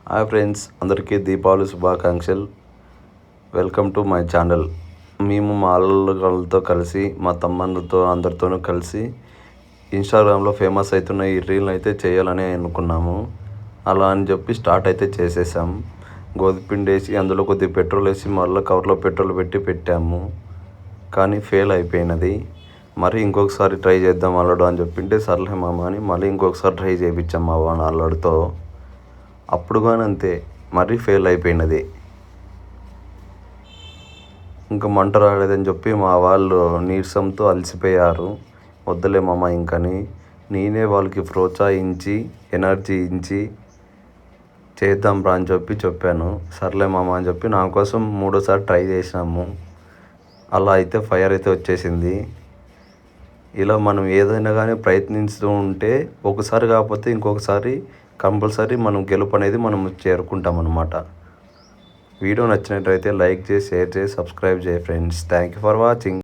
Hi friends, అందరికీ దీపావళి శుభాకాంక్షలు. Welcome to my channel. మేము మా అల్లుళ్ళతో కలిసి, మా తమ్ముళ్ళతో అందరితోనూ కలిసి ఇన్స్టాగ్రామ్లో ఫేమస్ అవుతున్న ఈ రీల్ని అయితే చేయాలని అనుకున్నాము. అలా అని చెప్పి స్టార్ట్ అయితే చేసేసాం. గోధుమపిండి వేసి అందులో కొద్దిగా పెట్రోల్ వేసి మళ్ళీ కవర్లో పెట్రోల్ పెట్టాము. కానీ ఫెయిల్ అయిపోయినది. మరి ఇంకొకసారి ట్రై చేద్దాం అల్లుడు అని చెప్పింటే సర్లే మామ అని మళ్ళీ ఇంకొకసారి ట్రై చేయించాం మా అల్లుడితో. అప్పుడు కానీ అంతే, మరీ ఫెయిల్ అయిపోయినది. ఇంకా మంట రాలేదని చెప్పి మా వాళ్ళు నీరసంతో అలసిపోయారు. వద్దులే మామ ఇంకని నేనే వాళ్ళకి ప్రోత్సహించి ఎనర్జీ ఇచ్చి చేద్దాం రా అని చెప్పాను. సర్లే మామ అని చెప్పి నా కోసం మూడోసారి ట్రై చేసినాము. అలా అయితే ఫైర్ అయితే వచ్చేసింది. ఇలా మనం ఏదైనా కానీ ప్రయత్నిస్తూ ఉంటే ఒకసారి కాకపోతే ఇంకొకసారి కంపల్సరీ మనం గెలుపు అనేది మనం చేరుకుంటాం అన్నమాట. వీడియో నచ్చినట్లయితే లైక్ చేసి, షేర్ చేసి, సబ్స్క్రైబ్ చేయి friends. Thank you for watching.